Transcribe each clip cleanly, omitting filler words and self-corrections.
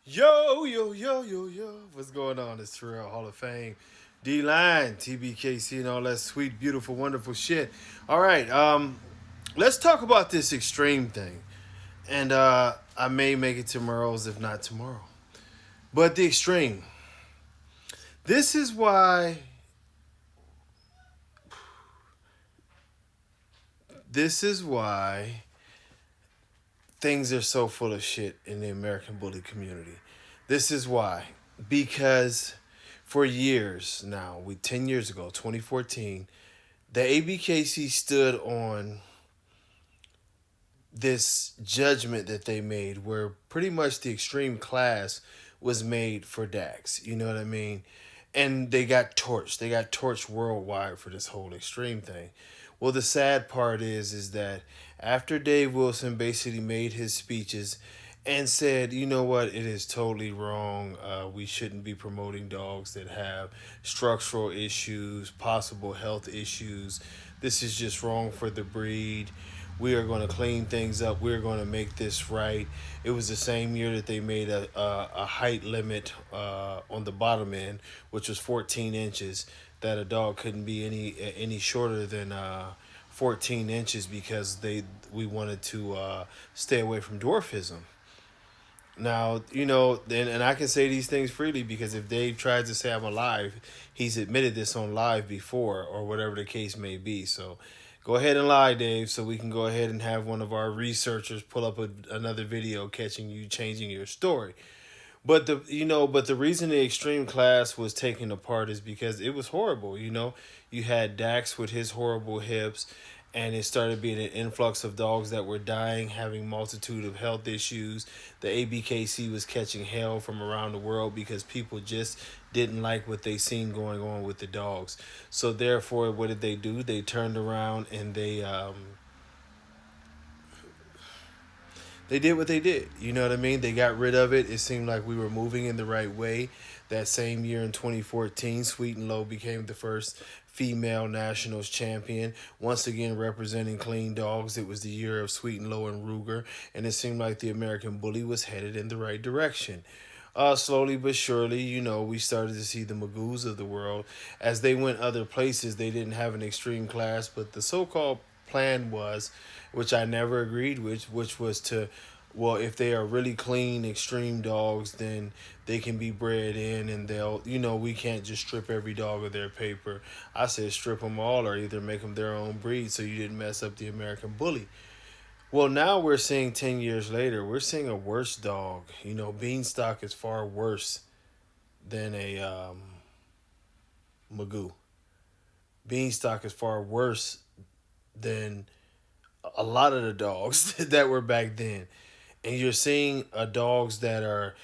Yo, yo, yo, yo, yo. What's going on? It's Terrell Hall of Fame. D Line, TBKC, and all that sweet, beautiful, wonderful shit. All right, let's talk about this extreme thing. And I may make it tomorrow's, if not tomorrow. But the extreme. This is why. This is why things are so full of shit in the American bully community. This is why. Because for years now, 10 years ago, 2014, the ABKC stood on this judgment that they made where pretty much the extreme class was made for Dax. You know what I mean? And they got torched. They got torched worldwide for this whole extreme thing. Well, the sad part is that after Dave Wilson basically made his speeches and said, you know what, it is totally wrong. We shouldn't be promoting dogs that have structural issues, possible health issues. This is just wrong for the breed. We are going to clean things up. We're going to make this right. It was the same year that they made a height limit on the bottom end, which was 14 inches, that a dog couldn't be any shorter than 14 inches because we wanted to stay away from dwarfism. Now, and I can say these things freely because if Dave tries to say I'm alive, he's admitted this on live before or whatever the case may be. So go ahead and lie, Dave, so we can go ahead and have one of our researchers pull up another video catching you changing your story. But the reason the extreme class was taken apart is because it was horrible. You had Dax with his horrible hips, and it started being an influx of dogs that were dying, having multitude of health issues. The ABKC was catching hell from around the world because people just didn't like what they seen going on with the dogs. So therefore, what did they do? They turned around and they did what they did. You know what I mean? They got rid of it. It seemed like we were moving in the right way. That same year in 2014, Sweet and Low became the first female nationals champion. Once again, representing clean dogs. It was the year of Sweet and Low and Ruger, and it seemed like the American Bully was headed in the right direction. Slowly but surely, we started to see the Magoos of the world. As they went other places, they didn't have an extreme class, but the so called plan was, which I never agreed with, which was to, well, if they are really clean, extreme dogs, then they can be bred in and we can't just strip every dog of their paper. I said strip them all or either make them their own breed so you didn't mess up the American Bully. Well, now we're seeing 10 years later, we're seeing a worse dog. Beanstalk is far worse than a Magoo. Beanstalk is far worse than a lot of the dogs that were back then. And you're seeing dogs that are,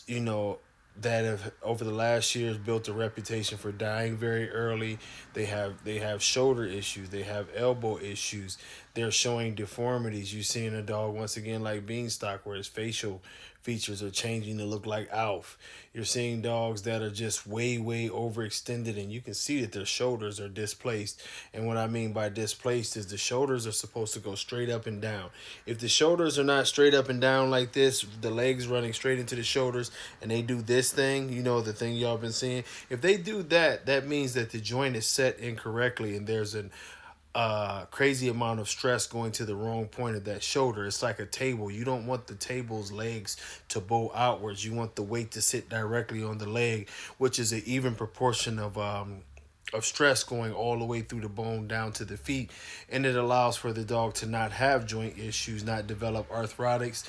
you know, that have over the last years built a reputation for dying very early. They have shoulder issues. They have elbow issues. They're showing deformities. You're seeing a dog once again like Beanstalk, where his facial features are changing to look like Alf. You're seeing dogs that are just way, way overextended, and you can see that their shoulders are displaced. And what I mean by displaced is the shoulders are supposed to go straight up and down. If the shoulders are not straight up and down like this, the legs running straight into the shoulders, and they do this thing, the thing y'all been seeing, if they do that, that means that the joint is set incorrectly and there's an crazy amount of stress going to the wrong point of that shoulder. It's like a table. You don't want the table's legs to bow outwards. You want the weight to sit directly on the leg, which is an even proportion of stress going all the way through the bone down to the feet, and it allows for the dog to not have joint issues, not develop arthritis,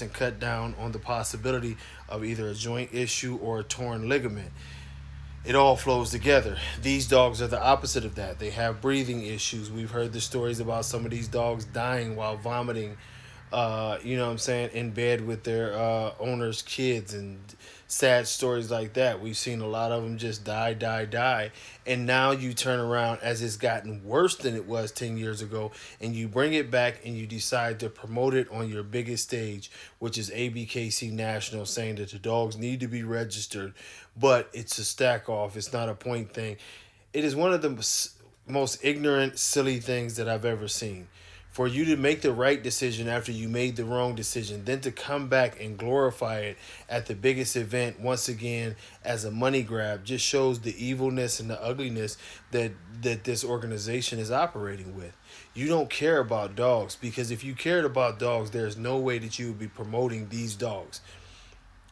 and cut down on the possibility of either a joint issue or a torn ligament. It all flows together. These dogs are the opposite of that. They have breathing issues. We've heard the stories about some of these dogs dying while vomiting, in bed with their owner's kids, and sad stories like that. We've seen a lot of them just die, die, die. And now you turn around as it's gotten worse than it was 10 years ago, and you bring it back and you decide to promote it on your biggest stage, which is ABKC National, saying that the dogs need to be registered, but it's a stack off. It's not a point thing. It is one of the most ignorant, silly things that I've ever seen. For you to make the right decision after you made the wrong decision, then to come back and glorify it at the biggest event once again as a money grab, just shows the evilness and the ugliness that this organization is operating with. You don't care about dogs, because if you cared about dogs, there's no way that you would be promoting these dogs.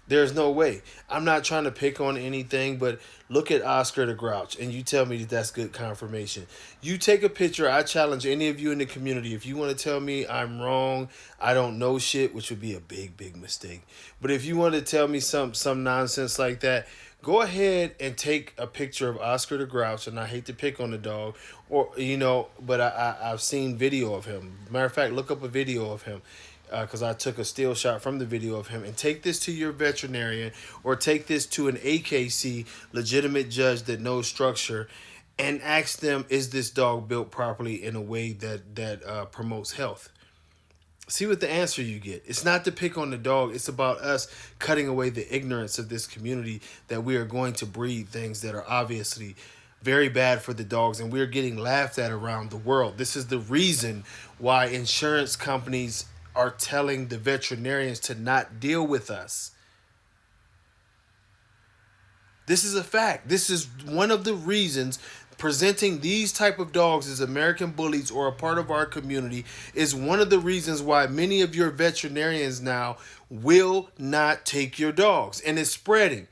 There's no way. I'm not trying to pick on anything, but look at Oscar the Grouch, and you tell me that that's good confirmation. You take a picture. I challenge any of you in the community. If you want to tell me I'm wrong, I don't know shit, which would be a big, big mistake. But if you want to tell me some nonsense like that, go ahead and take a picture of Oscar the Grouch. And I hate to pick on the dog, or but I've seen video of him. Matter of fact, look up a video of him, because I took a still shot from the video of him, and take this to your veterinarian or take this to an AKC, legitimate judge that knows structure, and ask them, is this dog built properly in a way that promotes health? See what the answer you get. It's not to pick on the dog. It's about us cutting away the ignorance of this community, that we are going to breed things that are obviously very bad for the dogs, and we're getting laughed at around the world. This is the reason why insurance companies are telling the veterinarians to not deal with us. This is a fact. This is one of the reasons presenting these type of dogs as American bullies or a part of our community is one of the reasons why many of your veterinarians now will not take your dogs, and it's spreading.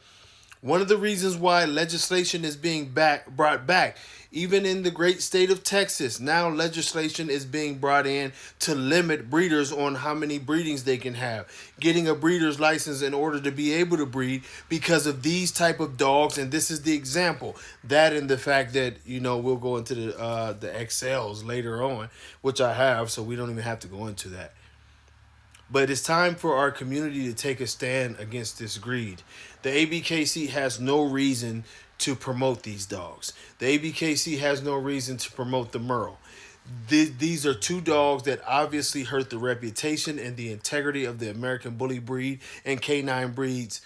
One of the reasons why legislation is being brought back, even in the great state of Texas, now legislation is being brought in to limit breeders on how many breedings they can have. Getting a breeder's license in order to be able to breed because of these type of dogs, and this is the example. That and the fact that, we'll go into the XLs later on, which I have, so we don't even have to go into that. But it's time for our community to take a stand against this greed. The ABKC has no reason to promote these dogs. The ABKC has no reason to promote the Merle. These are two dogs that obviously hurt the reputation and the integrity of the American Bully breed and canine breeds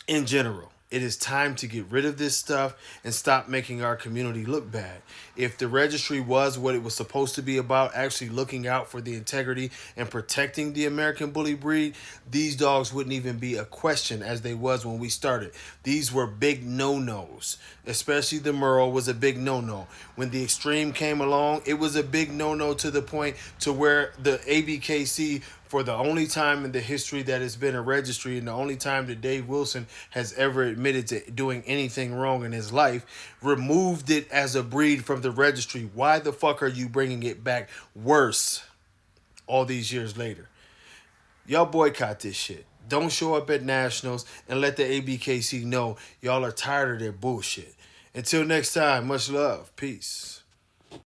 in general. It is time to get rid of this stuff and stop making our community look bad. If the registry was what it was supposed to be about, actually looking out for the integrity and protecting the American Bully breed, these dogs wouldn't even be a question as they was when we started. These were big no-nos. Especially the Merle was a big no-no. When the Extreme came along, it was a big no-no to the point to where the ABKC, for the only time in the history that it's been a registry and the only time that Dave Wilson has ever admitted to doing anything wrong in his life, removed it as a breed from the registry. Why the fuck are you bringing it back worse all these years later? Y'all boycott this shit. Don't show up at nationals, and let the ABKC know y'all are tired of their bullshit. Until next time, much love. Peace.